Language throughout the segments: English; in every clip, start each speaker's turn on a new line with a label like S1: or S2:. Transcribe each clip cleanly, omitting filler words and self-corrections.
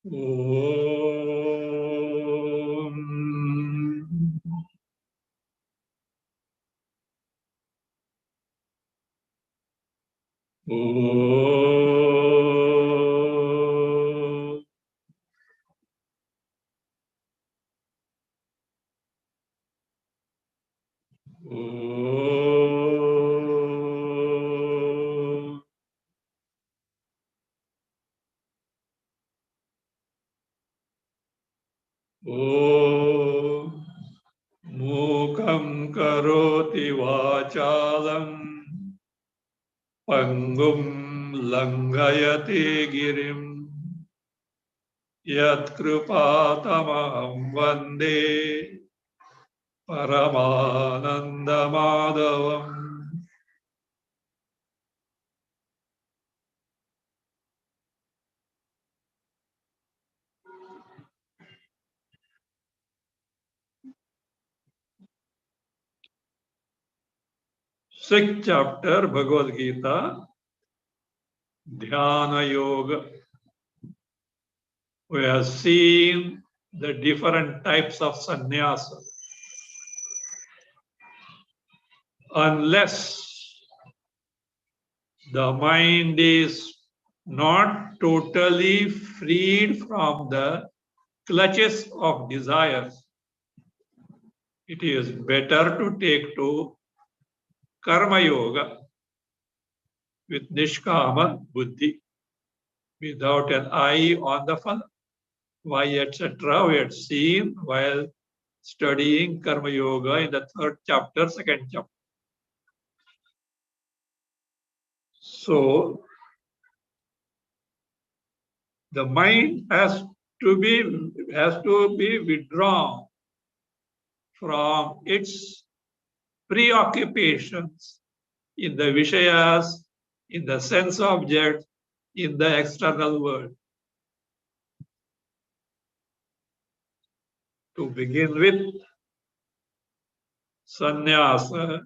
S1: Om. Om. Om. Om. Mukam karoti vachalam pangum langayate girim yat kripatamaham vande paramanandamadavam. Sixth chapter, Bhagavad Gita, Dhyana Yoga. We have seen the different types of sannyasa. Unless the mind is not totally freed from the clutches of desires, it is better to take to Karma Yoga with Nishkama Buddhi, without an eye on the phala. Why, etc. we had seen while studying Karma Yoga in the third chapter, second chapter. So, the mind has to be withdrawn from its preoccupations in the Vishayas, in the sense object, in the external world. To begin with, sannyasa,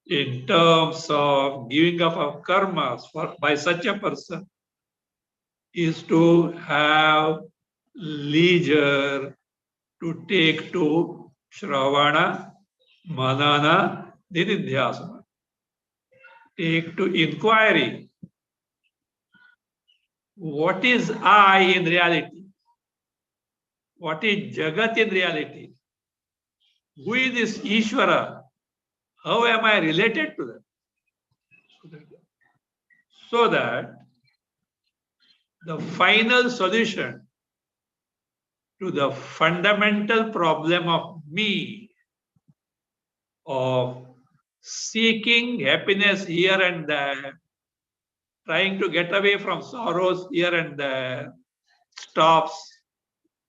S1: in terms of giving up of karmas by such a person, is to have leisure to take to Shravana, Manana, Nididhyasana. Take to inquiry. What is I in reality? What is Jagat in reality? Who is this Ishvara? How am I related to them? So that the final solution to the fundamental problem of me, of seeking happiness here and there, trying to get away from sorrows here and there, stops,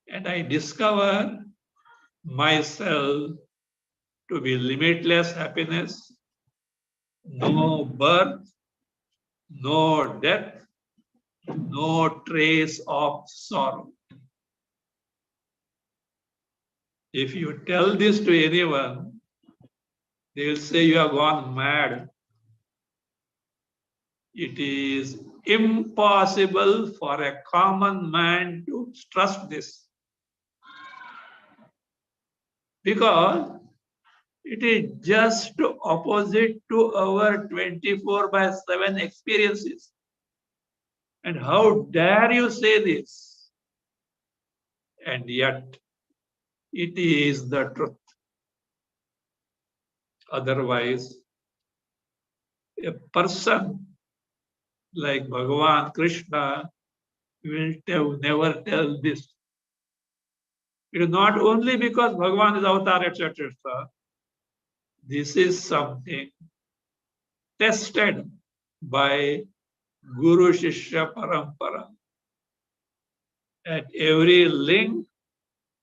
S1: and I discover myself to be limitless happiness, no birth, no death, no trace of sorrow. If you tell this to anyone, they will say you have gone mad. It is impossible for a common man to trust this, because it is just opposite to our 24/7 experiences. And how dare you say this? And yet, it is the truth. Otherwise, a person like Bhagavan Krishna will never tell this. It is not only because Bhagavan is avatar, etc. This is something tested by Guru Shishya Parampara. At every link,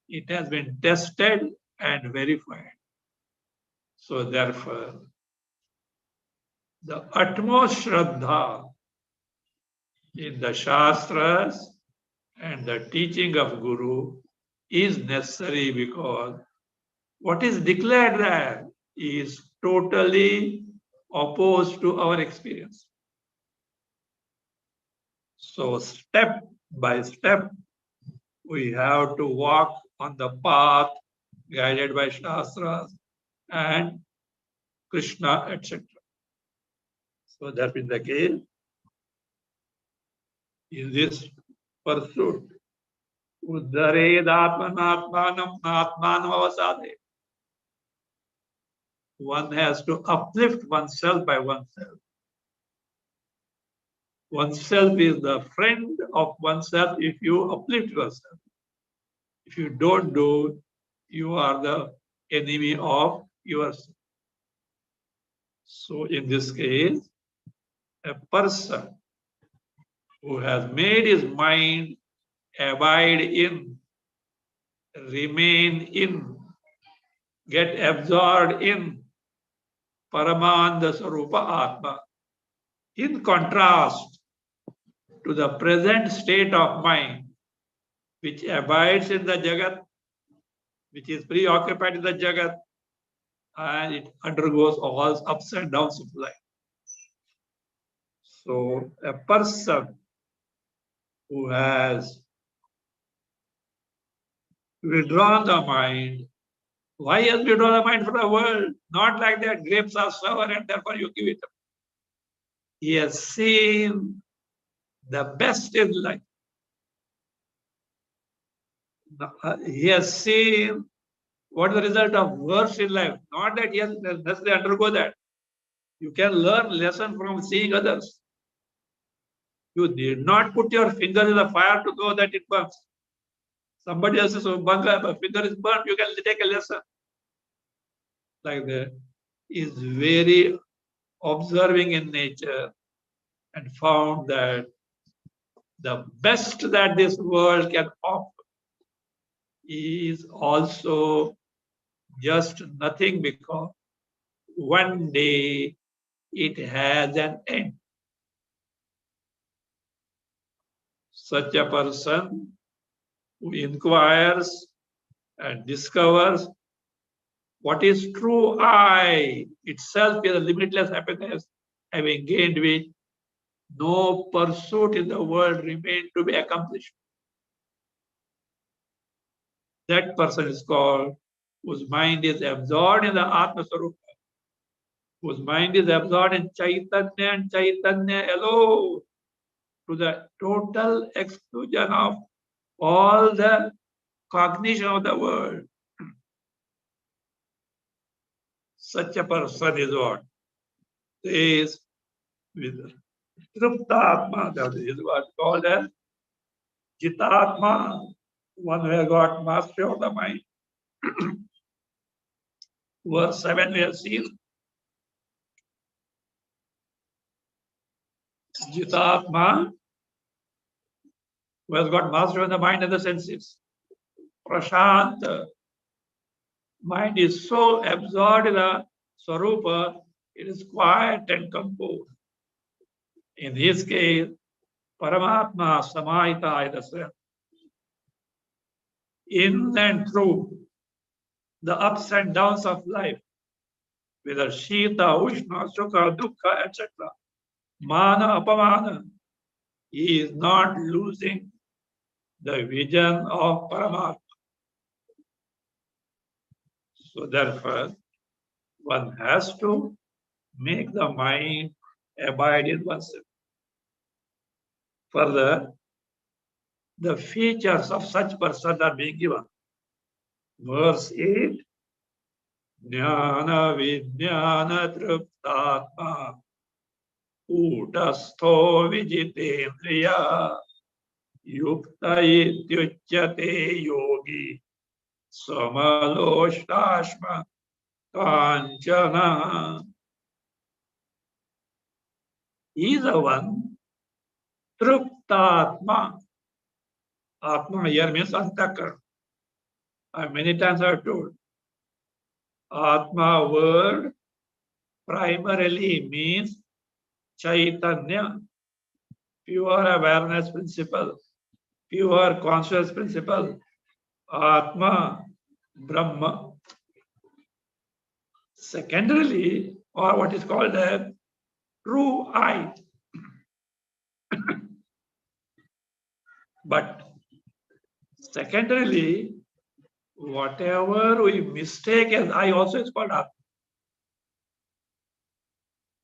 S1: it has been tested and verified. So therefore, the utmost Shraddha in the Shastras and the teaching of Guru is necessary, because what is declared there is totally opposed to our experience. So step by step. We have to walk on the path guided by Shastras and Krishna, etc. So that is the case in this pursuit. Uddharedatmanatmanam natmanam avasade. One has to uplift oneself by oneself. Oneself is the friend of oneself if you uplift yourself. If you don't do, you are the enemy of yourself. So in this case, a person who has made his mind abide in, remain in, get absorbed in Paramananda Sarupa Atma, in contrast to the present state of mind, which abides in the Jagat, which is preoccupied in the Jagat, and it undergoes all ups and downs of life. So a person who has withdrawn the mind, why has withdrawn the mind from the world? Not like that grapes are sour and therefore you give it up. He has seen the best in life. He has seen what is the result of worst in life. Not that he has necessarily undergo that. You can learn lesson from seeing others. You did not put your finger in the fire to know that it burns. Somebody else's finger is burnt, you can take a lesson. Like that. Is very observing in nature and found that the best that this world can offer is also just nothing, because one day it has an end. Such a person who inquires and discovers what is true I itself is a limitless happiness, having gained which no pursuit in the world remains to be accomplished. That person is called whose mind is absorbed in the Atma Sarupa, whose mind is absorbed in Chaitanya and Chaitanya alone, to the total exclusion of all the cognition of the world. Such a person is what? Is with Triptatma, that is what called as Jitatma, one who has got mastery of the mind. Verse 7 we have seen Jitatma, who has got mastery of the mind and the senses. Prashant, mind is so absorbed in the Swarupa, it is quiet and composed. In his case, Paramatma Samahita is the in and through the ups and downs of life, whether Shita, Ushna, Sukha, Dukkha, etc., Mana, Apamana, he is not losing the vision of Paramatma. So therefore, one has to make the mind abide in oneself. Further, the features of such person are being given. Verse 8, Jnana Vijnana Triptatma Utastho Vijitendriya Yukta Ityuchyate Yogi Samaloshtashma Kanchana. He is the one, Triptatma. Atma here means Antakara. Many times I have told, Atma word primarily means Chaitanya, pure awareness principle, pure conscious principle, Atma, Brahma. Secondarily, or what is called a true I. But secondarily, whatever we mistake as I also is called Atma.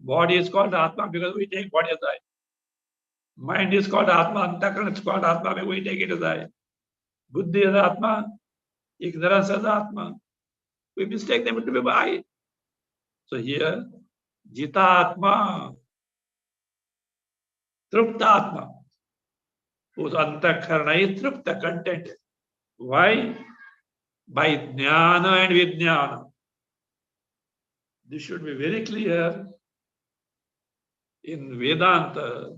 S1: Body is called Atma because we take body as I. Mind is called Atma, Antakaran is called Atma because we take it as I. Buddhi is Atma, ignorance is Atma. We mistake them to be I. So here, Jita Atma, Trupta Atma, whose Antakarana is Trupta, content. Why? By Jnana and Vijnana. This should be very clear in Vedanta.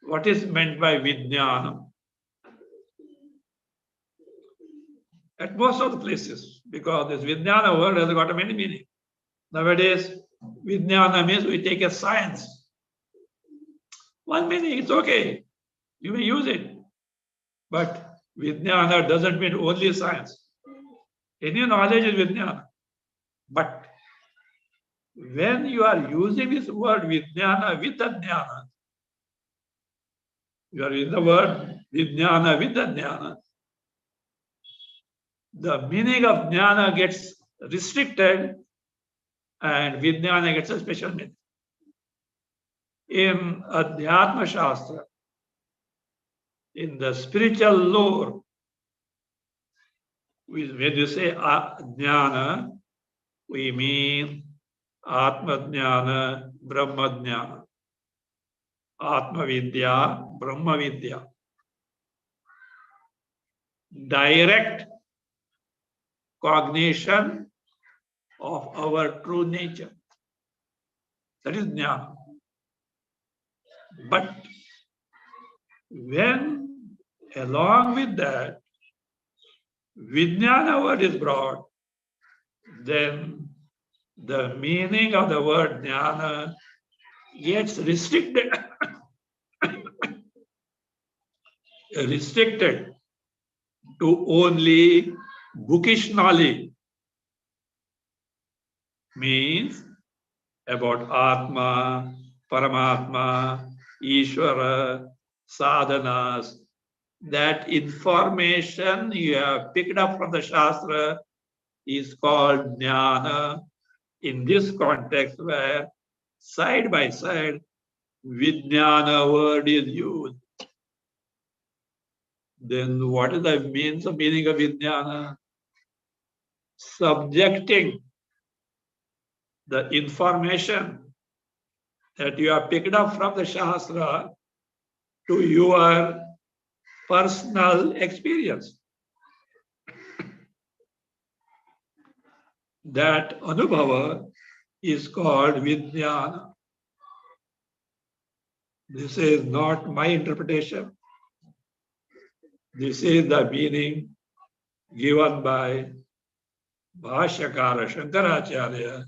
S1: What is meant by Vijnana? At most of the places, because this Vijnana word has got many meanings. Nowadays, Vijnana means we take a science. One meaning, it's okay. You may use it. But Vijnana doesn't mean only science. Any knowledge is Vijnana. But when you are using this word Vijnana with Jnana, you are in the word Vijnana with Jnana, the meaning of Jnana gets restricted and Vijnana gets a special meaning. In Adhyatma Shastra, in the spiritual lore, when you say Jnana, we mean Atma Jnana, Brahma Jnana. Atma Vidya, Brahma Vidya. Direct cognition of our true nature. That is Jnana. But when along with that, Vijnana word is brought, then the meaning of the word Jnana gets restricted to only bookish knowledge. Means about Atma, Paramatma, Ishvara, sadhanas. That information you have picked up from the Shastra is called Jnana in this context where side by side Vijnana word is used. Then what is the meaning of Vijnana? Subjecting the information that you have picked up from the Shastra to your personal experience. That Anubhava is called Vijnana. This is not my interpretation. This is the meaning given by Bhashyakara Shankaracharya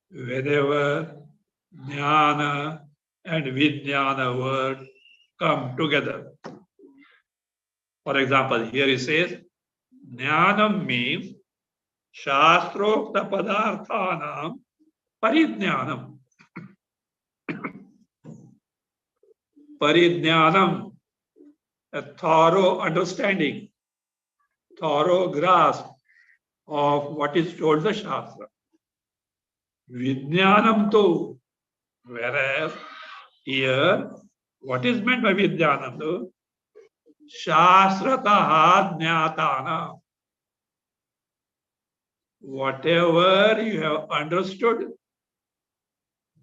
S1: whenever Jnana and Vijnana word come together. For example, here he says, Jnanam means Shastrokta Padarthanam Parijnanam. Parijnanam, a thorough understanding, thorough grasp of what is told the Shastra. Vijnanam too. Whereas here, what is meant by Vijnanam too? Shastrataha jnatana. Whatever you have understood,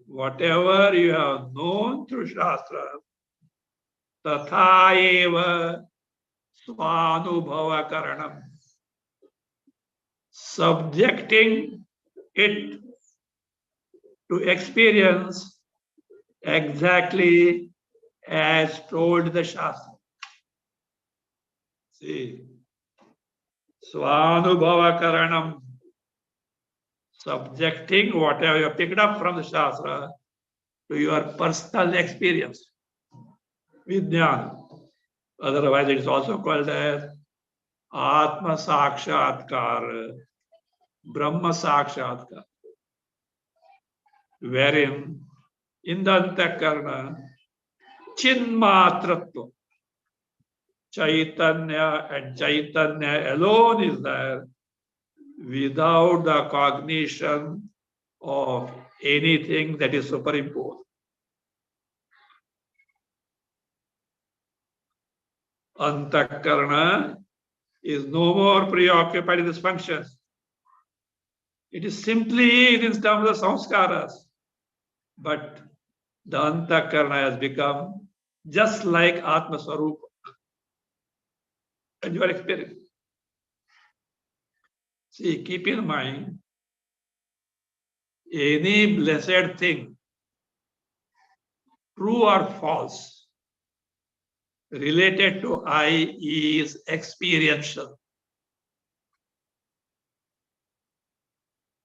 S1: whatever you have known through Shastra, tatha eva svanubhava karanam. Subjecting it to experience exactly as told the Shastra. See, Svanubhava Karanam, subjecting whatever you picked up from the Shastra to your personal experience, Vijnana. Otherwise, it is also called as Atma Sakshatkar, Brahma Sakshatkar, wherein in the Antakarana, Chinmatratva, Chaitanya and Chaitanya alone is there without the cognition of anything that is superimposed. Antakarana is no more preoccupied in this function. It is simply in terms of samskaras. But the Antakarana has become just like Atma Swarupa. And you are experiencing. See, keep in mind, any blessed thing, true or false, related to I is experiential.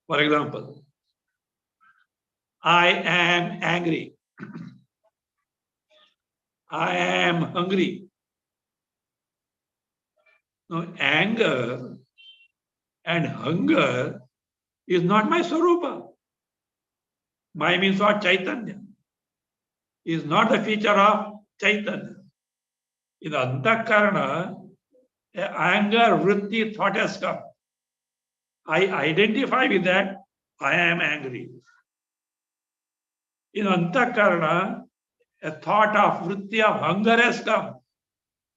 S1: For example, I am angry. I am hungry. Now, anger and hunger is not my Swarupa. My means what? Chaitanya. Is not the feature of Chaitanya. In Antakarana, anger, vritti, thought has come. I identify with that, I am angry. In Antakarana, a thought of vritti of hunger has come.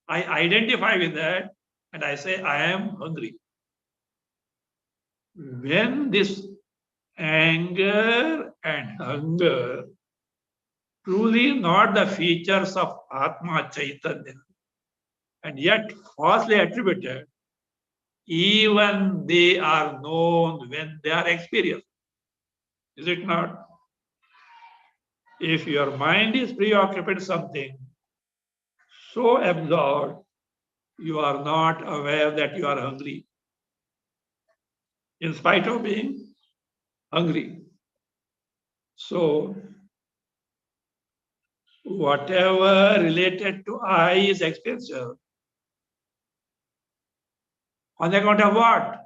S1: I identify with that and I say, I am hungry. When this anger and hunger truly not the features of Atma Chaitanya and yet falsely attributed, even they are known when they are experienced. Is it not? If your mind is preoccupied with something so absorbed, you are not aware that you are hungry, in spite of being hungry. So, whatever related to I is experiential. On account of what?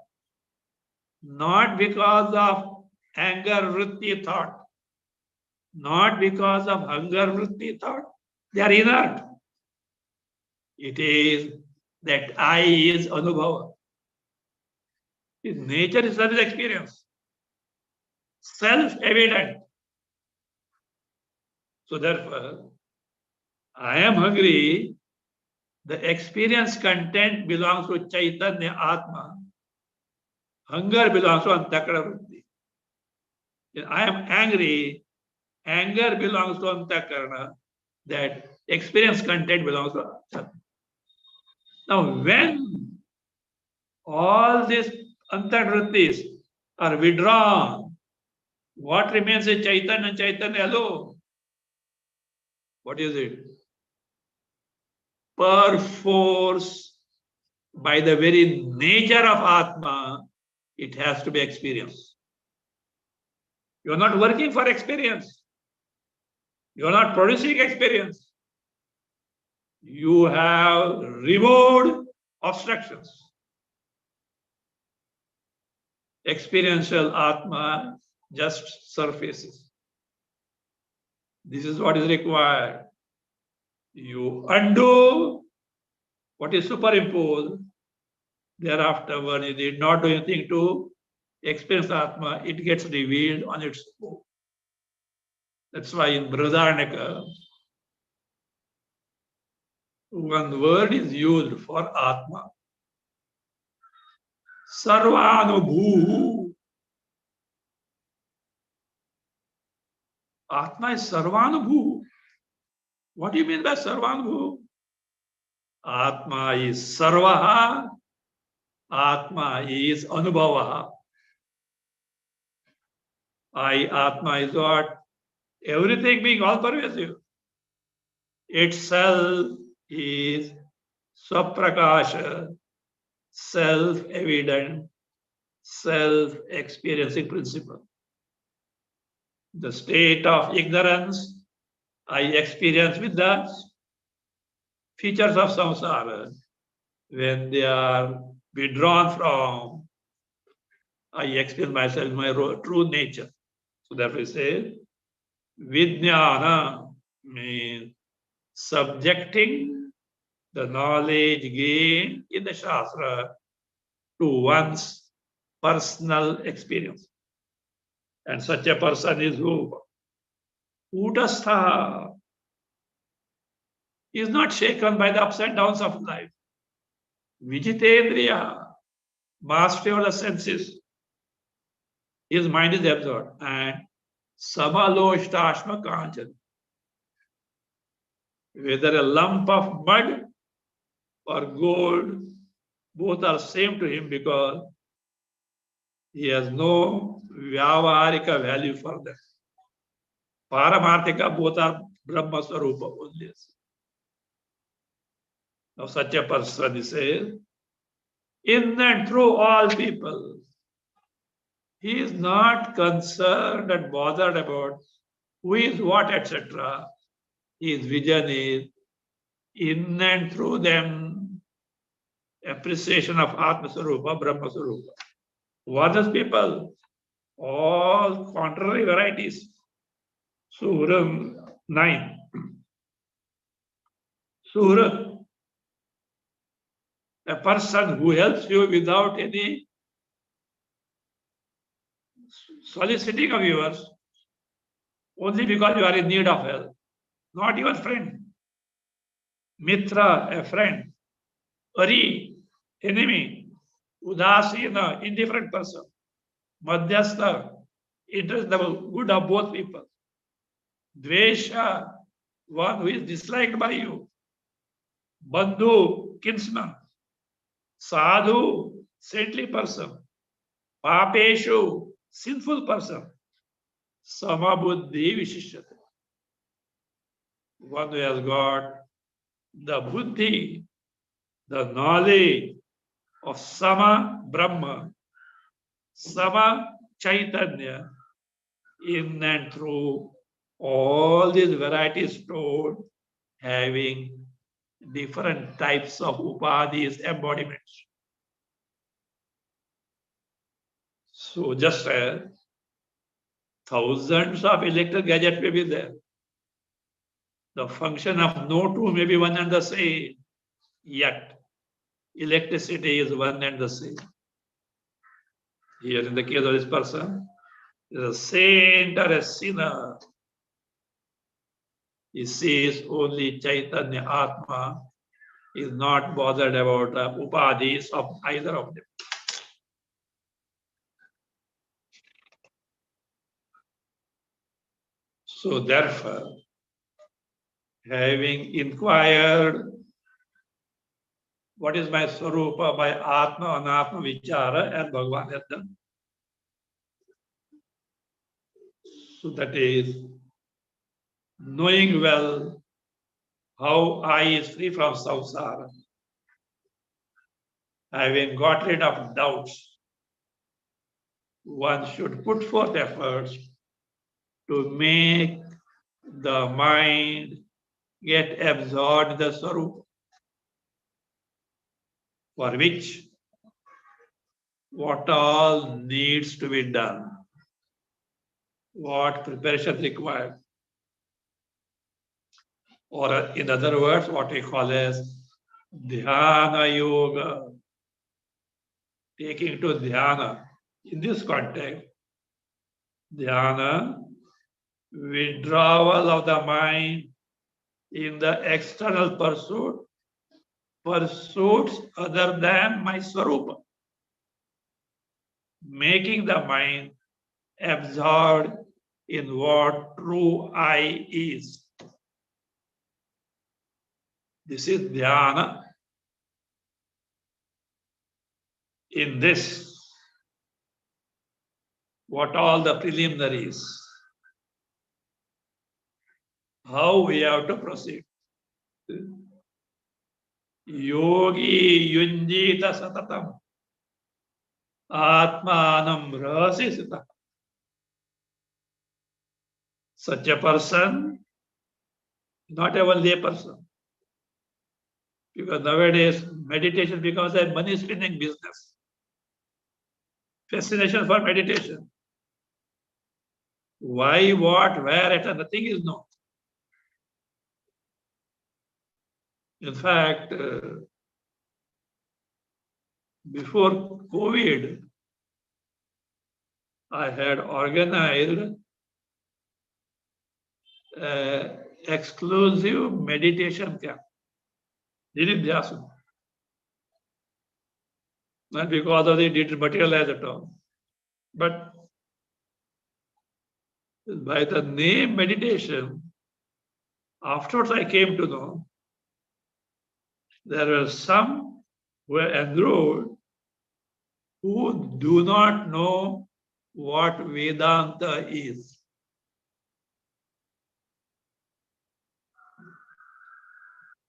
S1: Not because of anger, vritti, thought. Not because of hunger, vritti, thought. They are inert. It is that I is anubhava. Nature is service experience. Self-evident. So therefore, I am hungry. The experience content belongs to Chaitanya Atma. Hunger belongs to Antakara Vritti. I am angry. Anger belongs to Antakarana. That experience content belongs to Atma. Now, when all these Antarvrittis are withdrawn, what remains is Chaitanya and Chaitanya alone. What is it? Perforce, by the very nature of Atma, it has to be experienced. You are not working for experience. You are not producing experience. You have removed obstructions. Experiential Atma just surfaces. This is what is required. You undo what is superimposed. Thereafter, when you did not do anything to experience Atma, it gets revealed on its own. That's why in Brihadaranyaka, one word is used for Atma. Sarvanubhu. Atma is Sarvanubhu. What do you mean by Sarvanubhu? Atma is Sarvaha. Atma is Anubhavaha. Atma is what? Everything being all pervasive. Itself is Swaprakasha, self-evident, self-experiencing principle. The state of ignorance I experience with the features of samsara. When they are withdrawn from, I experience myself, my true nature. So therefore, it says, Vijnana means subjecting the knowledge gained in the Shastra to one's personal experience. And such a person is who? Kutastha. He is not shaken by the ups and downs of life. Vijitendriya, mastery of the senses. His mind is absorbed. And Samaloshtasma Kanchan. Whether a lump of mud or gold, both are same to him because he has no Vyavaharika value for them. Paramarthika, both are Brahma Swarupa only. Now, such a person, he says, in and through all people, he is not concerned and bothered about who is what, etc. His vision is in and through them, appreciation of Atma Swarupa, Brahma Swarupa. Others people, all contrary varieties. Surah 9. Surah, a person who helps you without any soliciting of yours, only because you are in need of help. Not your friend. Mitra, a friend. Ari, enemy. Udasina, indifferent person. Madhyastha, interest the good of both people. Dvesha, one who is disliked by you. Bandhu, kinsman. Sadhu, saintly person. Papeshu, sinful person. Samabuddhi vishishyate. One who has got the buddhi, the knowledge of Sama Brahma, Sama Chaitanya, in and through all these varieties stored, having different types of upadhis, embodiments. So just as thousands of electrical gadgets may be there, the function of no two may be one and the same, yet electricity is one and the same. Here in the case of this person, is a saint or a sinner. He sees only Chaitanya Atma, he is not bothered about the upadhis of either of them. So therefore, having inquired what is my Swarupa by Atma, Anatma, Vichara, and Bhagwan has done. So that is knowing well how I is free from samsara. Having got rid of doubts, one should put forth efforts to make the mind get absorbed in the Swarupa, for which what all needs to be done, what preparation required, or in other words, what we call as Dhyana Yoga, taking to Dhyana. In this context, Dhyana, withdrawal of the mind in the external pursuits other than my Swarupa, making the mind absorbed in what true I is. This is dhyana. In this, what all the preliminaries, how we have to proceed. Yogi yunjita satatam atmanam rasisita. Such a person, not a lay person. Because nowadays meditation becomes a money spinning business. Fascination for meditation. Why, what, where, etc. Nothing is known. In fact, before COVID, I had organized exclusive meditation camp. Nididhyasana. Not because of it didn't materialize at all. But by the name meditation, afterwards I came to know there were some who were enrolled who do not know what Vedanta is.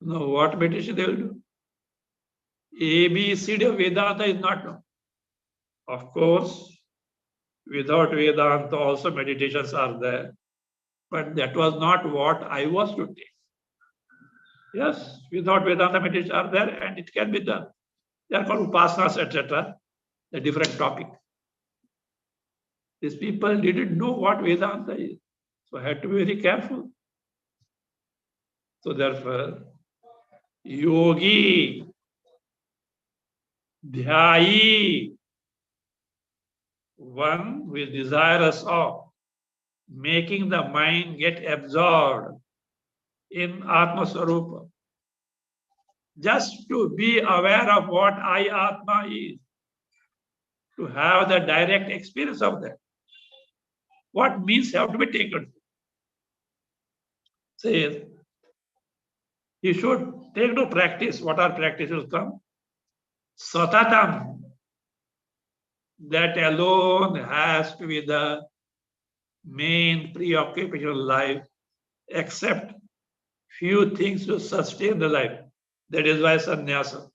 S1: No, what meditation they will do? ABC of Vedanta is not known. Of course, without Vedanta also meditations are there. But that was not what I was to take. Yes, without Vedanta meditations are there and it can be done. They are called upasanas, etc. A different topic. These people didn't know what Vedanta is. So I had to be very careful. So therefore, yogi, dhyayi, one who is desirous of making the mind get absorbed in Atma Swarupa. Just to be aware of what I Atma is. To have the direct experience of that. What means have to be taken? Says, you should take to practice. What are practices come? Satatam. That alone has to be the main preoccupation of life, except few things to sustain the life. That is why sannyasa.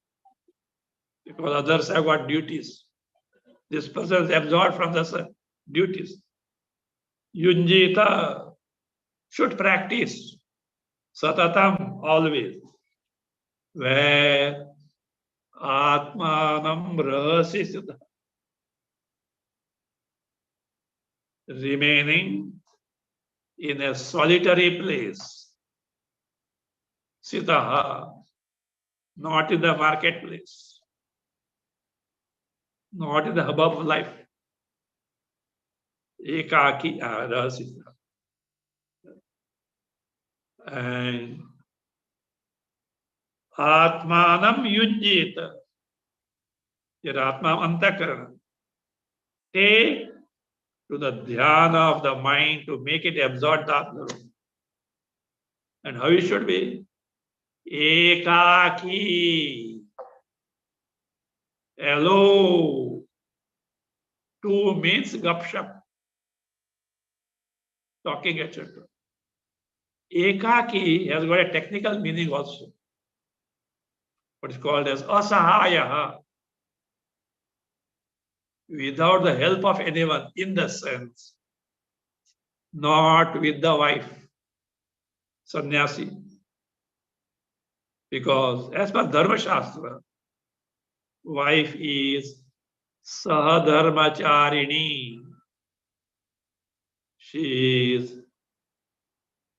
S1: Because others have got duties. This person is absorbed from the duties. Yunjita should practice satatam always. Where atmanam rahasisita. Remaining in a solitary place. Sitaha, not in the marketplace, not in the hub of life. Ekaki rahasita. And atmanam yunjita. Your atma antakarana. Take to the dhyana of the mind to make it absorb the Atma. And how it should be? Ekaki. Hello. Two means gupshup. Talking, etc. Ekaki has got a technical meaning also. What is called as asahayaha. Without the help of anyone, in the sense, not with the wife, sannyasi. Because as per Dharma Shastra, wife is sahadharmacharini. She is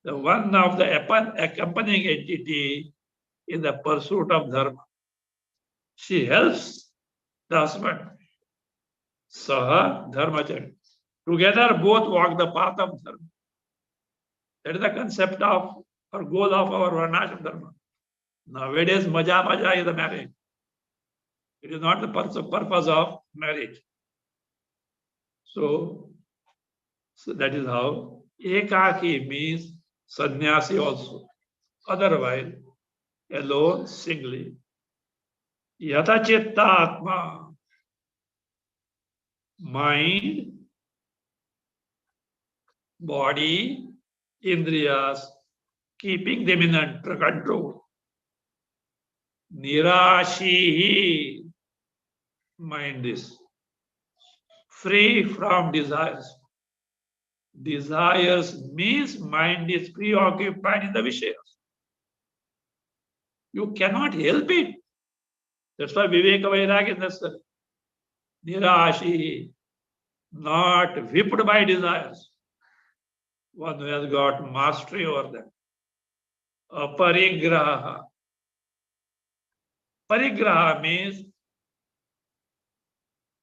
S1: the one of the accompanying entity in the pursuit of dharma. She helps the husband. Sahadharmachari. Together both walk the path of dharma. That is the concept of or goal of our Varnashram dharma. Nowadays, maja is the marriage. It is not the purpose of marriage. So that is how ekaki means sannyasi also. Otherwise, alone, singly. Yata chitta atma. Mind, body, indriyas, keeping them in under control. Nirashi, mind is free from desires. Desires means mind is preoccupied in the Vishayas. You cannot help it. That's why Viveka Vairagya is necessary. Nirashi, not whipped by desires. One who has got mastery over them. Aparigraha, Parigraha means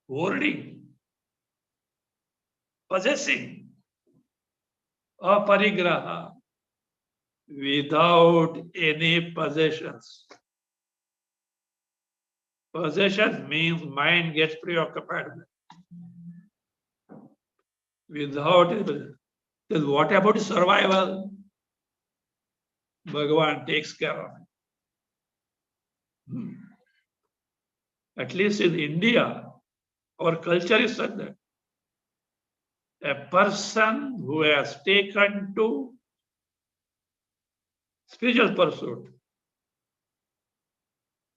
S1: hoarding, possessing. Aparigraha, without any possessions. Possession means mind gets preoccupied. Without it, then what about survival? Bhagwan takes care of it. At least in India, our culture is such that a person who has taken to spiritual pursuit,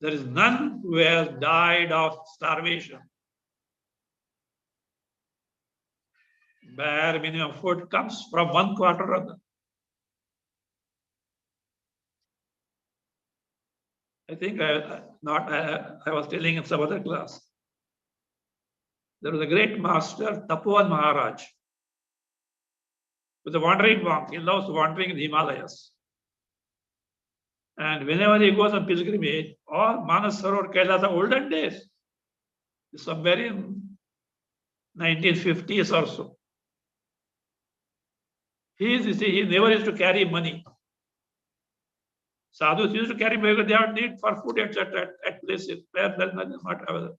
S1: there is none who has died of starvation. Bare minimum food comes from one quarter of the. I think I was telling in some other class. There was a great master, Tapovan Maharaj, with a wandering monk. He loves wandering in the Himalayas. And whenever he goes on pilgrimage, all Manas Sarovar Kailasa olden days, somewhere in 1950s or so, he never used to carry money. Sadhus used to carry money because they have need for food, etc. at places where there is not available.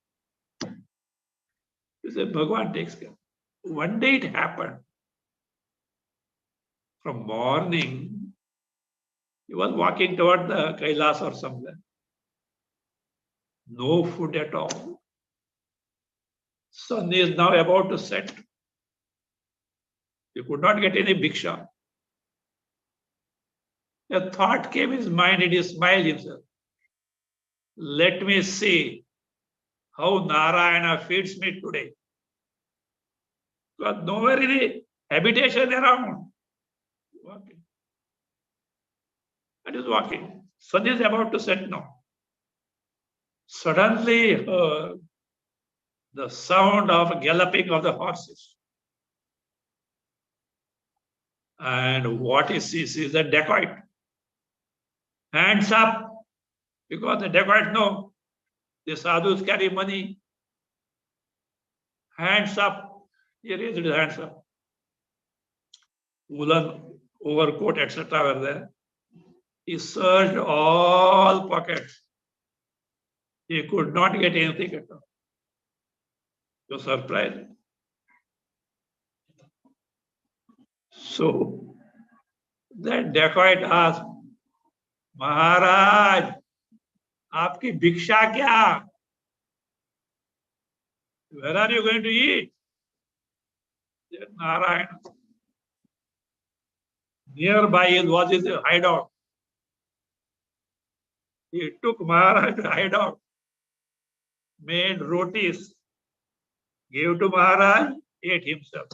S1: He said, Bhagwan takes care. One day it happened. From morning, he was walking toward the Kailas or somewhere. No food at all. Sun is now about to set. He could not get any bhiksha. A thought came in his mind and he smiled himself. Let me see how Narayana feeds me today. Because nowhere any habitation around. Walking. And he's walking. Sun is about to set now. Suddenly the sound of galloping of the horses. And what he sees is a dacoit. Hands up, because the dacoits know the sadhus carry money. Hands up. He raised his hands up. Woolen overcoat, etc. were there. He searched all pockets. He could not get anything at all. He was surprised. So that dacoit asked, Maharaj, आपकी भिक्षा क्या? Where are you going to eat? Narayana. Nearby was his hideout. He took Maharaj to hideout, made rotis, gave to Maharaj, ate himself.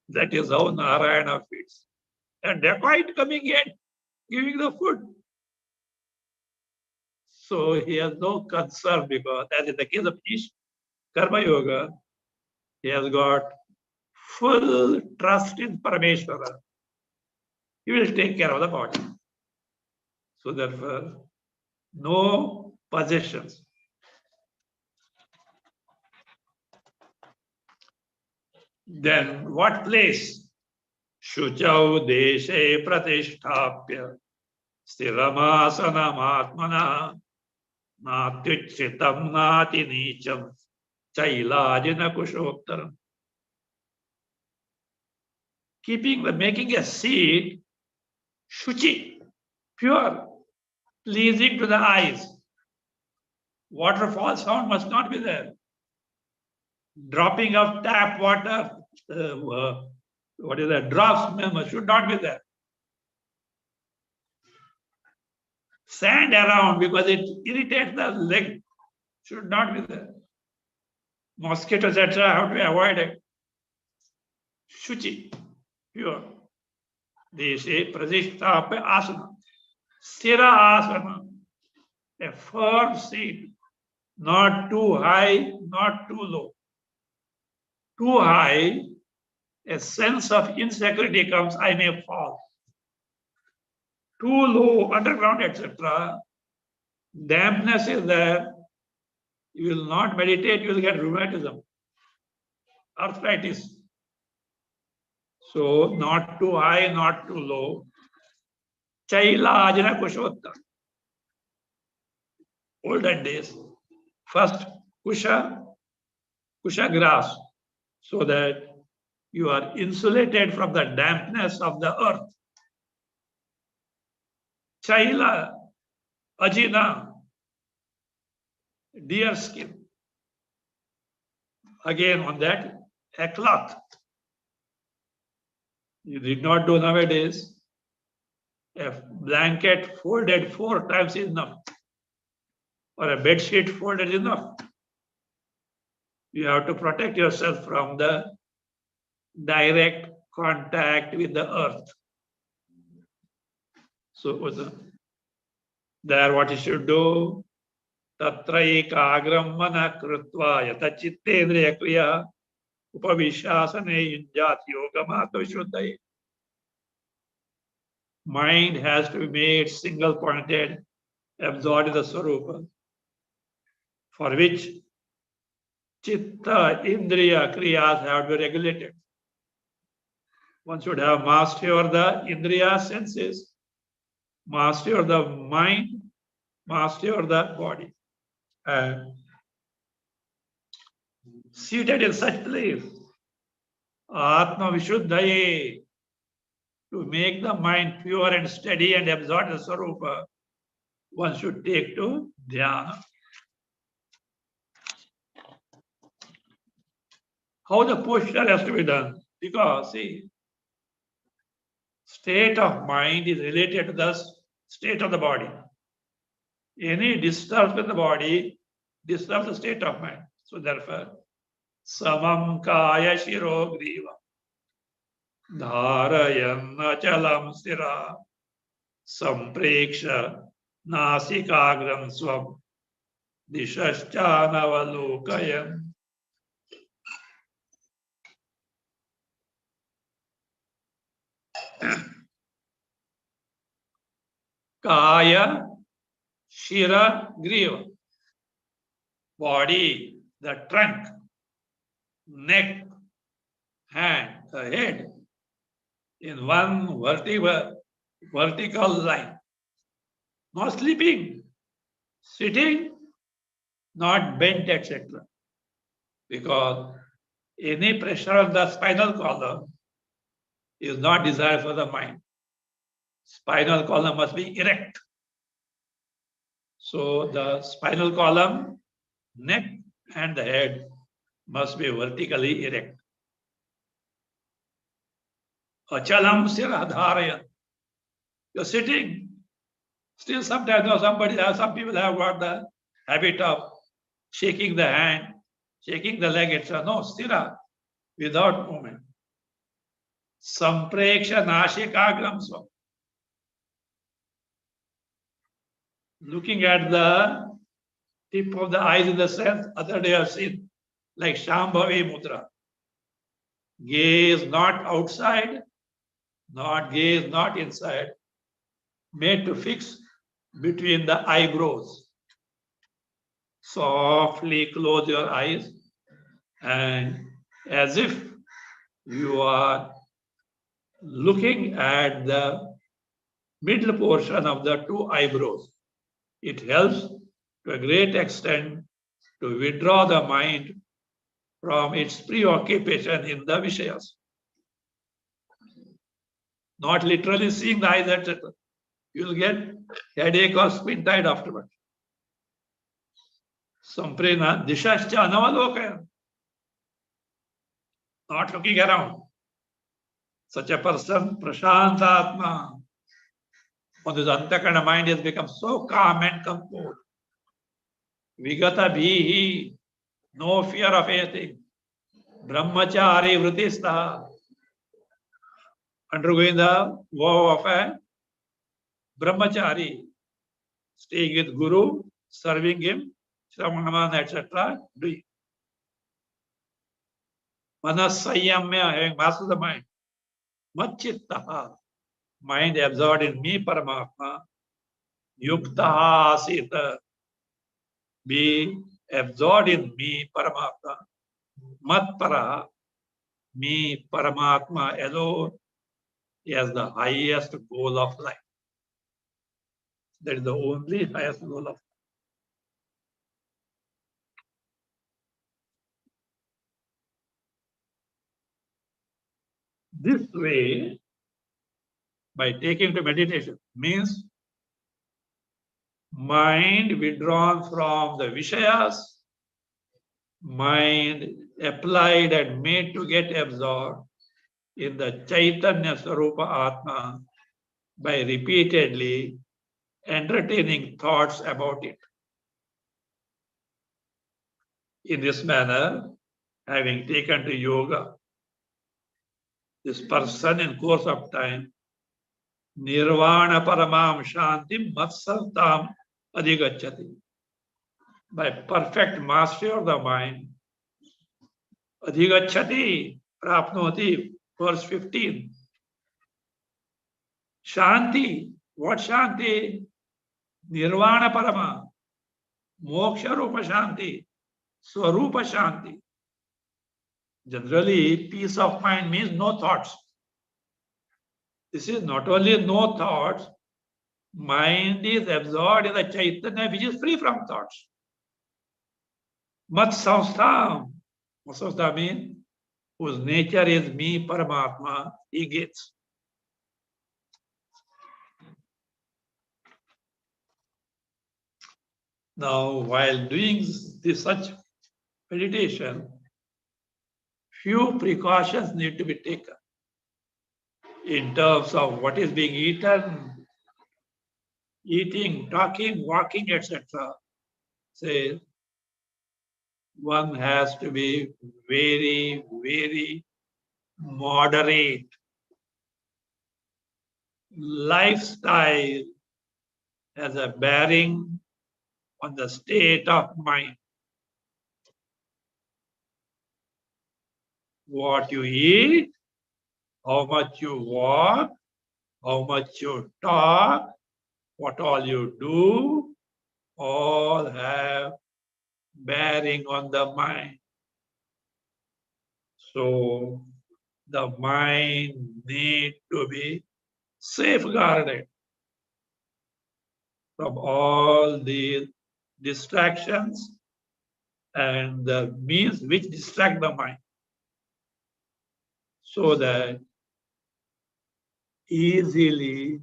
S1: That is how Narayana feeds. And dacoit coming in, giving the food. So he has no concern because, as in the case of Ish Karma Yoga, he has got full trust in Parameshwara. He will take care of the body. So therefore, no possessions. Then what place? Shuchau deshe pratishtapya sthiramasana atmana natyuchitam nati nicham chailajina kushoktaram. Making a seat, shuchi, pure, pleasing to the eyes. Waterfall sound must not be there. Dropping of tap water, what is that? Drops should not be there. Sand around because it irritates the leg should not be there. Mosquitoes, etc. have to be avoided. Shuchi, pure. They say pradishta asana. Sthira asana. A firm seat. Not too high, not too low. Too high, a sense of insecurity comes, I may fall. Too low, underground, etc. dampness is there, you will not meditate, you will get rheumatism, arthritis. So not too high, not too low. Chaila Ajna Kushotta. Olden days. First kusha grass, so that you are insulated from the dampness of the earth. Chaila Ajina, deer skin. Again on that, a cloth. You did not do nowadays. A blanket folded 4 times is enough, or a bed sheet folded is enough. You have to protect yourself from the direct contact with the earth. So there what you should do, tatraikagram mana krutva yata chittendriya kriya upavishasane yunjat yogamata vishuddhaye. Mind has to be made single pointed, absorbed in the Swarupa, for which chitta, indriya, kriyas have to be regulated. One should have mastery over the indriya senses, mastery over the mind, mastery over the body. And seated in such place, Atma Vishuddhaye, to make the mind pure and steady and absorb the Swarupa, one should take to dhyana. How the posture has to be done? Because, see, state of mind is related to the state of the body. Any disturbance in the body disturbs the state of mind. So therefore, samam kaya shiro griva dharayan achalam stira sampreksha nasikagram swam dishashchanavalokayan. Kaya, shira, griva. Body, the trunk, neck, hand, the head, in one vertical line. Not sleeping, sitting, not bent, etc. Because any pressure on the spinal column is not desired for the mind. Spinal column must be erect. So the spinal column, neck, and the head must be vertically erect. Achalam siradharayan. You're sitting. Still sometimes some people have got the habit of shaking the hand, shaking the leg, etc. No, stira, without movement. Sampreksha nashikagram swam. Looking at the tip of the eyes in the sense, other day I've seen, like Shambhavi Mudra. Gaze not outside, gaze not inside, made to fix between the eyebrows. Softly close your eyes and as if you are looking at the middle portion of the 2 eyebrows. It helps to a great extent to withdraw the mind from its preoccupation in the Vishayas. Not literally seeing the eyes, etc. You will get headache or squint-eyed afterwards. Samprena dishascha anavalokaya. Not looking around. Such a person, prashantatma, when his antakana mind has become so calm and composed. Vigata bhihi, no fear of anything. Brahmachari vritistha, undergoing the vow of a brahmachari, staying with Guru, serving him, Shravanamana, etc. Doing. Manas Sanyamya, having mastered the mind. Machittaha, mind absorbed in me, Paramatma. Yuktaha Asita, be absorbed in me, Paramatma, Matpara, me, Paramatma alone, as the highest goal of life. That is the only highest goal of life. This way, by taking to meditation, means mind withdrawn from the Vishayas, mind applied and made to get absorbed in the Chaitanya Sarupa Atma by repeatedly entertaining thoughts about it. In this manner, having taken to yoga, this person in course of time, Nirvana Paramam Shanti Matsartam Adhigacchati. By perfect mastery of the mind, Adhigacchati Prapnoti, verse 15. Shanti, what Shanti? Nirvana Parama, Moksha Rupa Shanti, Swarupa Shanti. Generally, peace of mind means no thoughts. This is not only no thoughts, mind is absorbed in the Chaitanya which is free from thoughts. Mat Samstha. What Samstha means? Whose nature is me, Paramatma, he gets. Now, while doing this such meditation, few precautions need to be taken in terms of what is being eaten, eating, talking, walking, etc. Say, one has to be very, very moderate. Lifestyle has a bearing on the state of mind. What you eat, how much you walk, how much you talk, what all you do, all have bearing on the mind. So the mind need to be safeguarded from all these distractions and the means which distract the mind, so that easily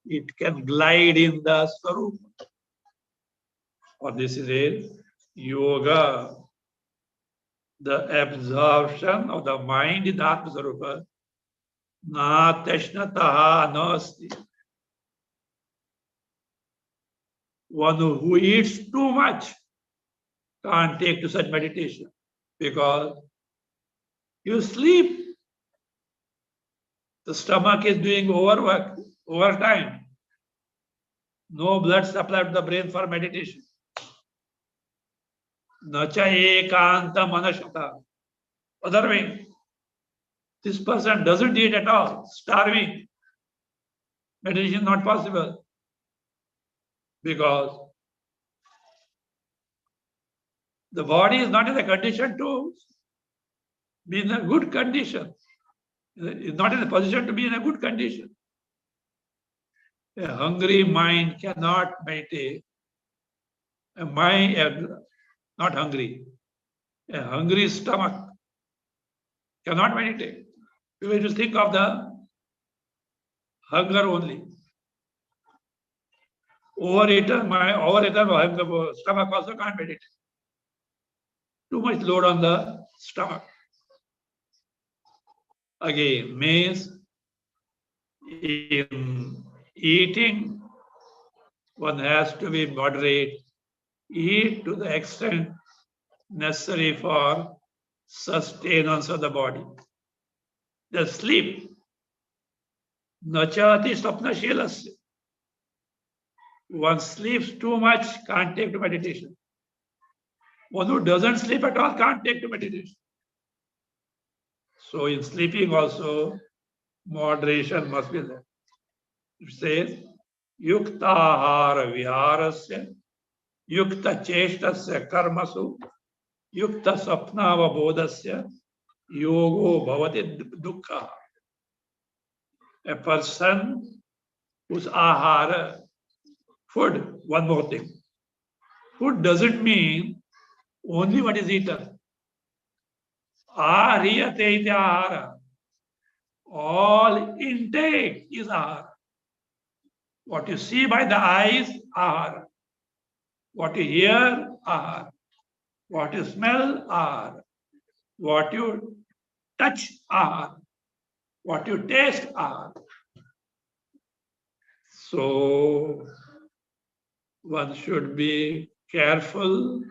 S1: it can glide in the Swarupa. Or this is a yoga, the absorption of the mind in the Atma Swarupa. Na tashnataha nasti. One who eats too much can't take to such meditation because you sleep. The stomach is doing overwork, overtime. No blood supply to the brain for meditation. Nacha ekanta manashata. Other way, this person doesn't eat at all, starving. Meditation is not possible because the body is not in a condition to be in a good condition. It's not in a position to be in a good condition. A hungry mind cannot meditate. A mind, not hungry. A hungry stomach cannot meditate. We will just think of the hunger only. Overeaten stomach also can't meditate. Too much load on the stomach. Again, means in eating, one has to be moderate. Eat to the extent necessary for sustenance of the body. The sleep. Nachati swapnashilasya. One sleeps too much, can't take to meditation. One who doesn't sleep at all can't take to meditation. So in sleeping also, moderation must be there. It says, yuktahara viharasya Yukta cheshtasya karmasu, yukta sapnavabodhasya, yogo bhavati dukkha. A person whose ahara, food, one more thing. Food doesn't mean only what is eaten. Ariyate iti ahara. All intake is ahara. What you see by the eyes, ahara. What you hear, ahara. What you smell, ahara. What you touch, ahara. What you taste, ahara. So one should be careful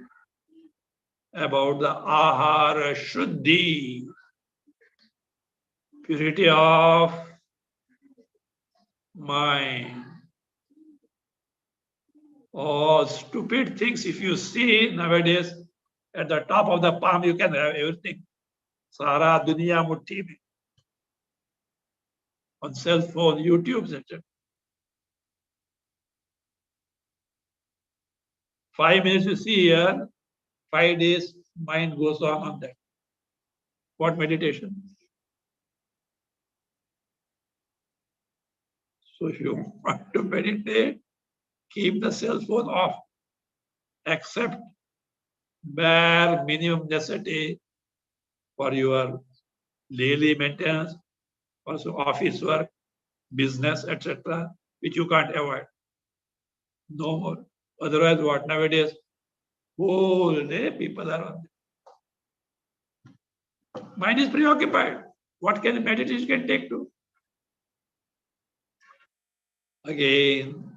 S1: about the ahara shuddhi, purity of mind. All stupid things, if you see nowadays, at the top of the palm, you can have everything. Sara duniya mutti mein. On cell phone, YouTube, etc. 5 minutes you see here, 5 days mind goes on that. What meditation? So if you want to meditate, keep the cell phone off. Accept bare minimum necessity for your daily maintenance, also office work, business, etc., which you can't avoid. No more. Otherwise, what nowadays? Whole day people are on. Mind is preoccupied. What can meditation can take to? Again,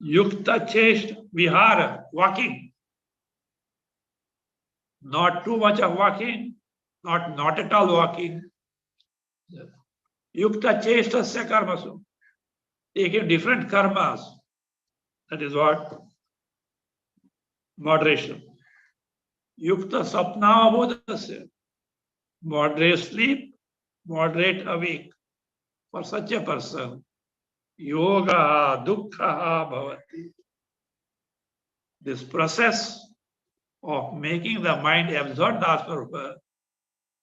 S1: yukta chest vihara, walking. Not too much of walking, not at all walking. Yukta chestasya karmasu. Taking different karmas. That is what? Moderation. Yukta sapna bodhasya. Moderate sleep, moderate awake. For such a person, yoga dukkha bhavati. This process of making the mind absorb the Atma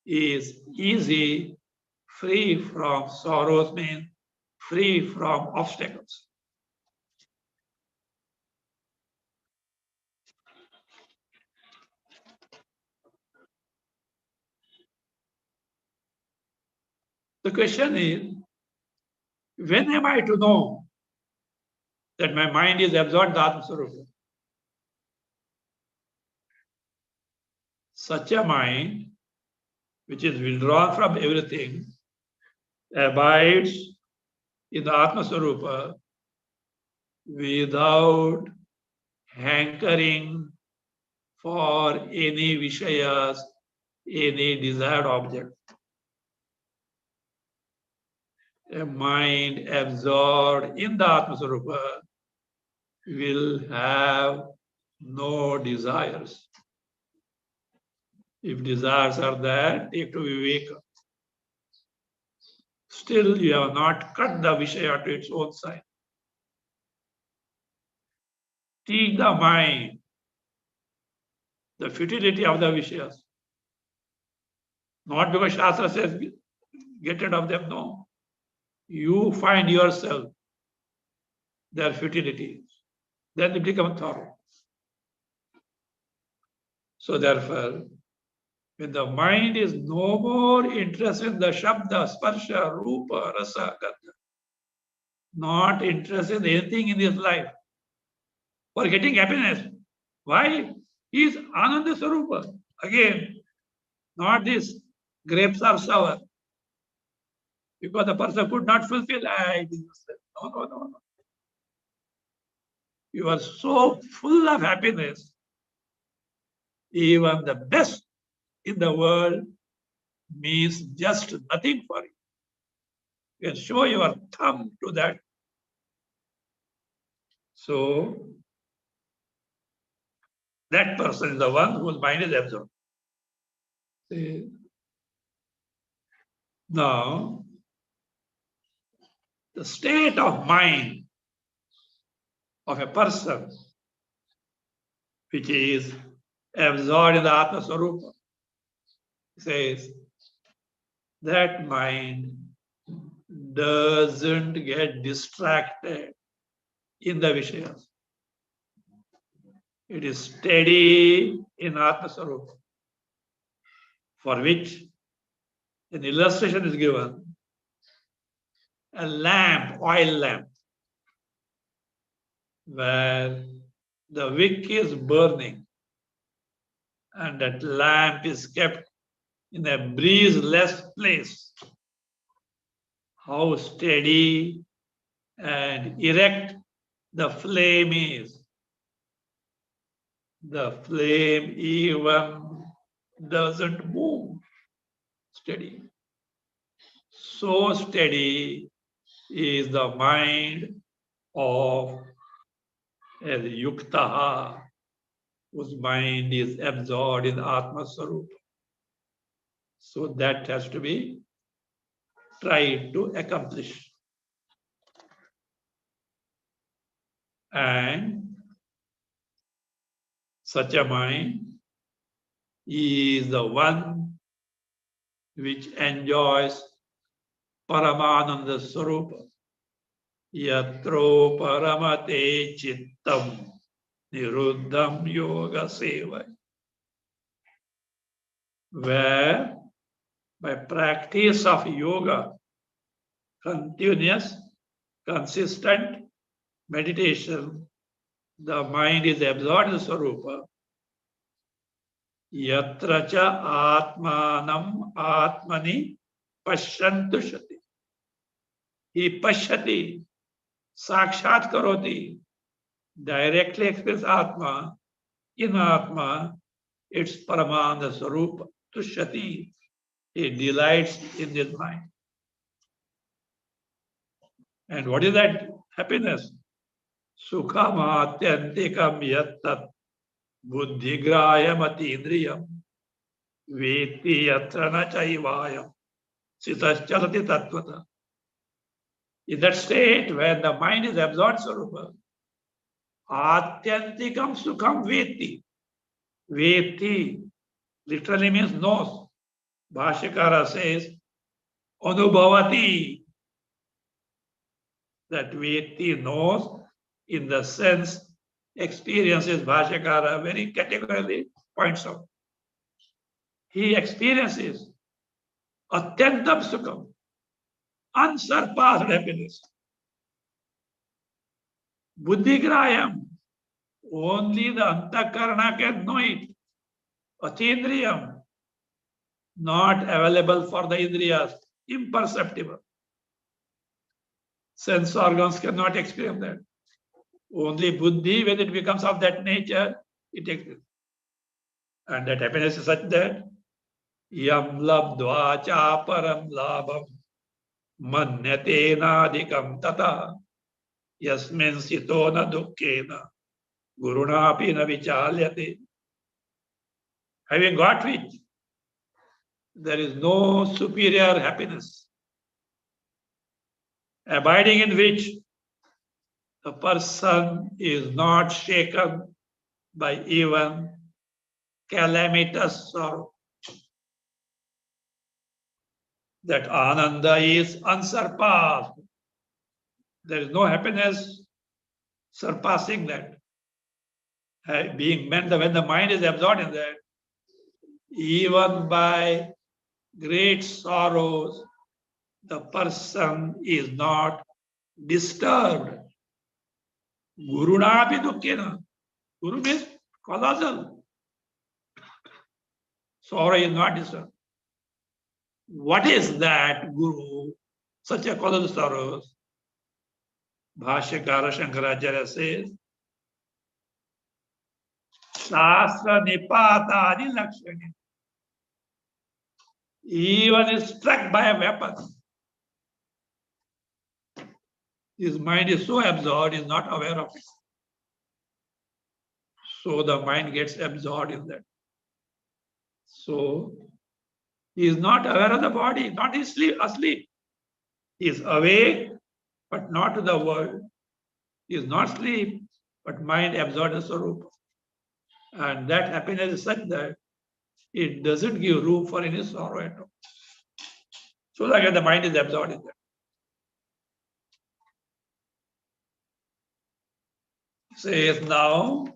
S1: is easy, free from sorrows, means free from obstacles. The question is, when am I to know that my mind is absorbed in Atma? Such a mind, which is withdrawn from everything, abides in the Atma Swarupa without hankering for any Vishayas, any desired object. A mind absorbed in the Atma Swarupa will have no desires. If desires are there, take to viveka. Still, you have not cut the Vishaya to its own side. Teach the mind the futility of the Vishayas. Not because Shastra says, get rid of them, no. You find yourself their futility. Then they become thorough. So therefore, when the mind is no more interested in the Shabda, Sparsha, Rupa, Rasa, Gandha, not interested in anything in his life, for getting happiness. Why? He is Ananda Sarupa. Again, not this grapes are sour. Because the person could not fulfill. No. You are so full of happiness. Even the best in the world means just nothing for you. You can show your thumb to that. So that person is the one whose mind is absorbed. Now, the state of mind of a person which is absorbed in the Atma Swarupa, says that mind doesn't get distracted in the Vishayas. It is steady in Atma Swarupa, for which an illustration is given. A lamp, oil lamp, where the wick is burning and that lamp is kept in a breezeless place. How steady and erect the flame is. The flame even doesn't move. Steady. So steady is the mind of a yukta, whose mind is absorbed in Atma Swarupa. So that has to be tried to accomplish. And such a mind is the one which enjoys Paramananda Swarupa. Yatro paramate chittam niruddham yoga seva. Where by practice of yoga, continuous, consistent meditation, the mind is absorbed in Swarupa. Yatra cha atmanam atmani pashyantu shati. He pashyati, sakshat karoti, directly experience Atma, in Atma, its Paramanda Swarupa, tushyati. He delights in his mind. And what is that happiness? Sukham atyantikam yattat buddhigrayam atindriyam veti yatra na chaivayam sitaschalati tattvata. In that state where the mind is absorbed Swarupa, atyantikam sukham veti. Veti literally means knows. Bhashyakara says anubhavati. That Veti knows in the sense experiences. Bhashyakara very categorically points out. He experiences atyantam sukham, unsurpassed happiness. Buddhigrayam, only the antakarana can know it. Atindriyam, not available for the indriyas, imperceptible. Sense organs cannot experience that. Only buddhi, when it becomes of that nature, it exists. And that happiness is such that yam labdva cha param labham manyatena tata yasmin sito na dukkena gurunapi na vichalyate. Having got which, there is no superior happiness. Abiding in which the person is not shaken by even calamitous sorrow. That ananda is unsurpassed. There is no happiness surpassing that. Being when the mind is absorbed in that, even by great sorrows, the person is not disturbed. Gurunapi dukkena. Guru means colossal. Sorrow is not disturbed. What is that Guru? Such a colossal sorrow. Bhashyakara Shankaracharya says, Shastra Nipatadi Lakshani. Even is struck by a weapon. His mind is so absorbed, he is not aware of it. So the mind gets absorbed in that. So he is not aware of the body, not asleep. He is awake, but not to the world. He is not asleep, but mind absorbed in Swarupa. And that happiness is such that it doesn't give room for any sorrow at all. So again, the mind is absorbed in that. Says now,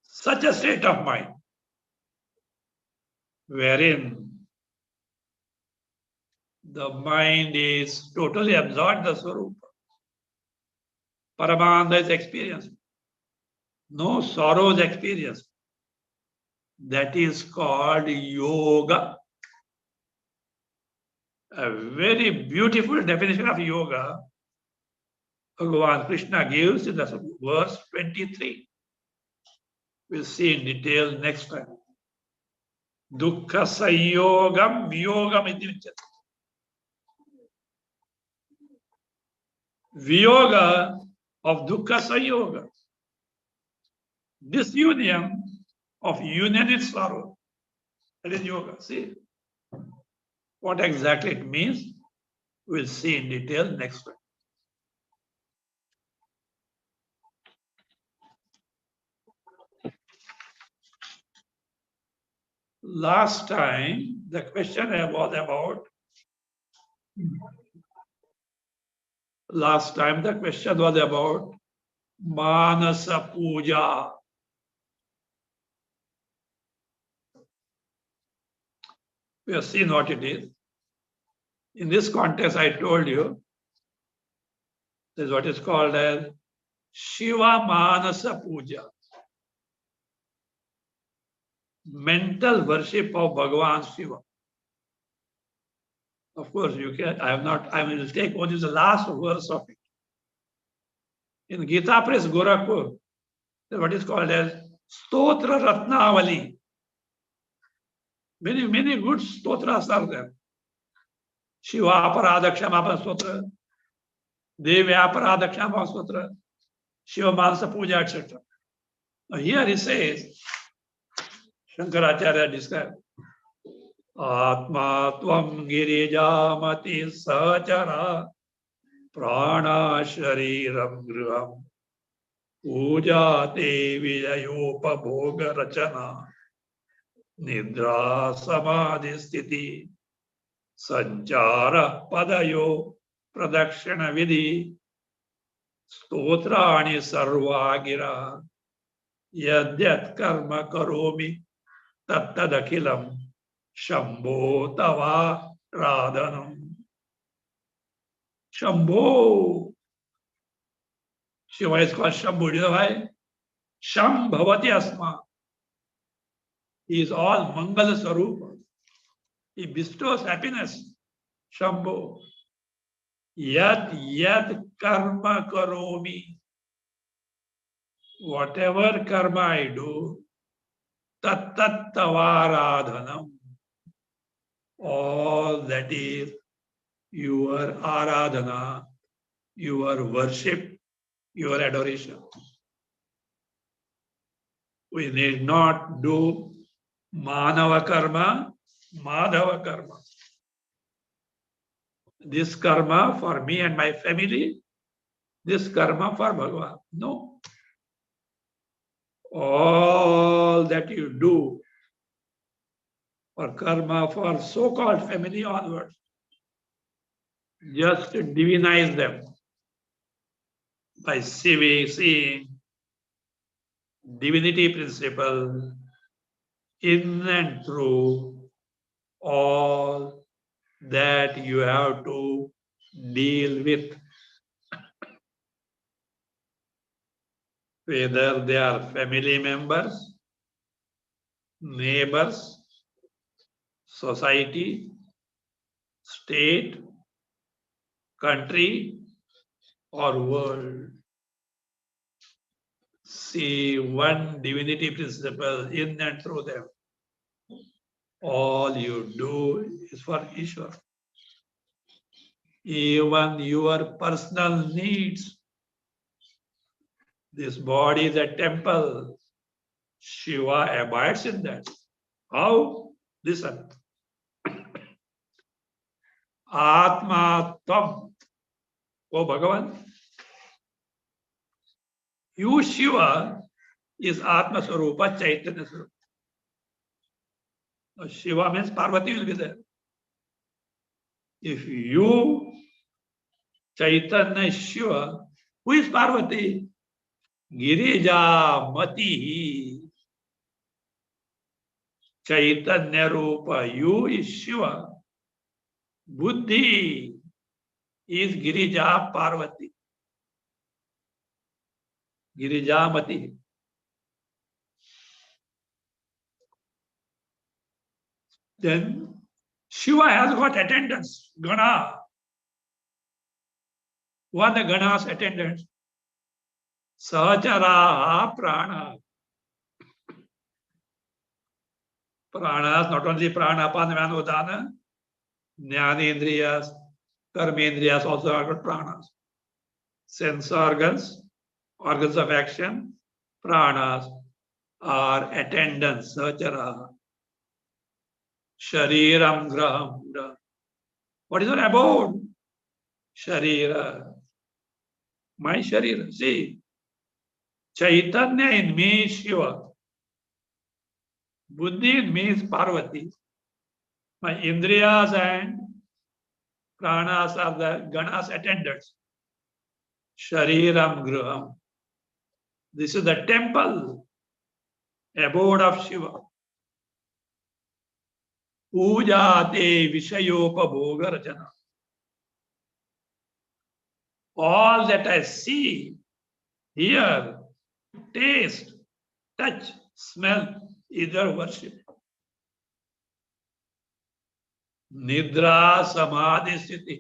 S1: such a state of mind wherein the mind is totally absorbed in the Swarupa. Paramananda is experienced. No sorrow is experienced. That is called yoga. A very beautiful definition of yoga Bhagavan Krishna gives in the verse 23. We'll see in detail next time. Dukkha sayogam yogam iti uchyate. Viyoga of dukkha sayoga. Disunion of union is sorrow. That is yoga. See what exactly it means. We'll see in detail next time. Last time, the question was about Manasa Puja. We have seen what it is. In this context, I told you, this is what is called as Shiva Manasa Puja. Mental worship of Bhagavan Shiva. Of course, you can. I will take only the last verse of it. In Gita Press Gorakhpur, what is called as Stotra Ratnavali. Many good stotras are there. Shiva Aparadha Kshama Stotra, Devi Aparadha Kshama Stotra, Shiva Manasa Puja, etc. Now here he says, Shankaracharya describes, Atma Tvam Girijamati Sachara Prana Shariram Griham Puja Te Vijayopabhoga Rachana Nidra Samadhi Sthiti Sanchara Padayo Pradakshana Vidhi Stotrani Sarvagira Yadyat Karma Karomi Tattadakilam Shambho Tava Radhanam. Shambho. Shiva is called Shambho. Do you know why? Sham Bhavati Asma. He is all Mangala Sarupa. He bestows happiness. Shambho. Yad karma karomi. Whatever karma I do, tat tavaradhanam. All that is your aradhana, your worship, your adoration. We need not do manava karma, madhava karma. This karma for me and my family, this karma for Bhagavan. No. All that you do for karma for so-called family onwards, just divinize them by seeing divinity principle in and through all that you have to deal with. Whether they are family members, neighbors, society, state, country, or world. See one divinity principle in and through them. All you do is for Ishwar. Even your personal needs. This body is a temple. Shiva abides in that. How? Listen. Atma Tvam. Oh Bhagavan. You, Shiva, is Atma Swarupa, Chaitanya Swarupa. Now, Shiva means Parvati will be there. If you, Chaitanya Shiva, who is Parvati? Girija Mati. Chaitanya Rupa, you is Shiva. Buddhi is Girija Parvati. Girijamati. Then Shiva has got attendants, Gana. Who are the Gana's attendants? Sahachara Prana. Pranas, not only Prana, Apanamana, Udana, Jnanendriyas, Karmendriyas also are got pranas. Sense organs, organs of action, pranas are attendants, Sahachara. Shariram Graham. What is your abode? Sharira. My Sharira. See, Chaitanya in me is Shiva. Buddhi in me is Parvati. My Indriyas and Pranas are the Ganas attendants. Shariram Graham. This is the temple, abode of Shiva. Pujate Vishayopabhoga Rachana. All that I see, hear, taste, touch, smell is your worship. Nidra Samadhi Sthiti.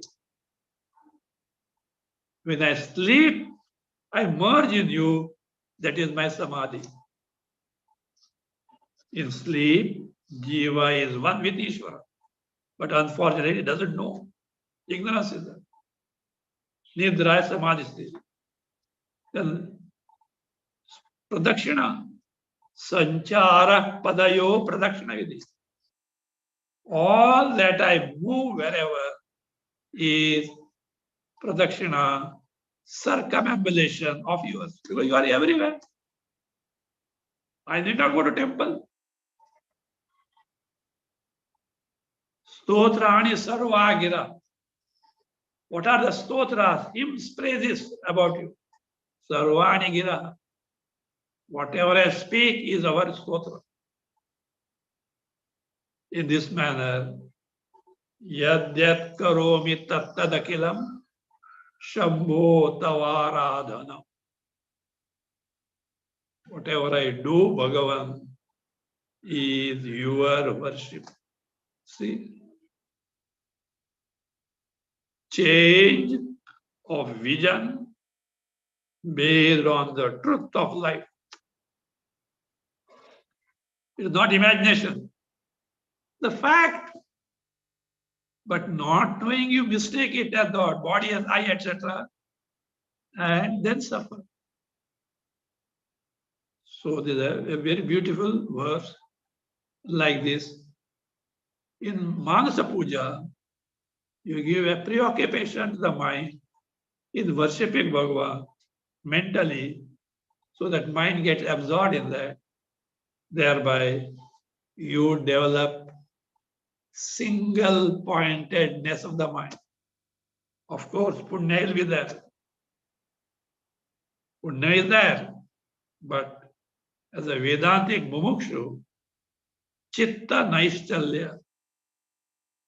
S1: When I sleep, I merge in you. That is my Samadhi. In sleep, Jiva is one with Ishvara. But unfortunately, it doesn't know. Ignorance is there. Nidra Samadhi Sthiti. Then Pradakshina. Sanchara Padayo Pradakshina Vidhi. All that I move wherever is Pradakshina, circumambulation of yours. Because you are everywhere. I need not go to temple. Stotrani Sarvagira. What are the stotras? Hymns, praises about you. Sarvani Gira. Whatever I speak is our stotra. In this manner, Yad Yad Karomi Tattadakilam Shambho Tavaradhanam. Whatever I do, Bhagavan, is your worship. See? Change of vision based on the truth of life. It is not imagination. The fact, but not knowing, you mistake it as the body as I, etc., and then suffer. So there's a very beautiful verse like this. In Manasa Puja, you give a preoccupation to the mind in worshipping Bhagavan mentally, so that mind gets absorbed in that. Thereby, you develop single pointedness of the mind. Of course, Punya will be there. Punya is there. But as a Vedantic Mumukshu, Chitta Naishchalya,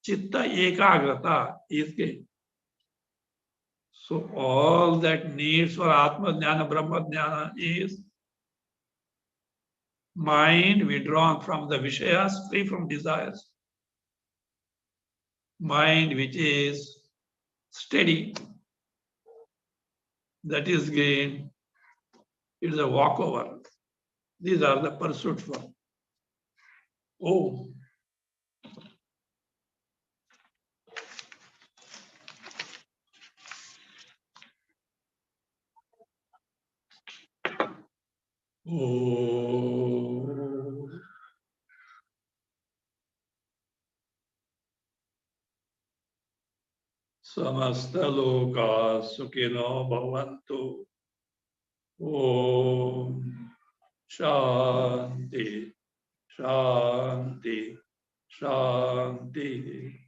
S1: Chitta Ekagrata is gained. So all that needs for Atma Jnana, Brahma Jnana is mind withdrawn from the Vishayas, free from desires. Mind which is steady, that is gained. It is a walkover. These are the pursuits for. Oh. Oh. Samasta loka sukhino bhavantu. Om Shanti, Shanti, Shanti.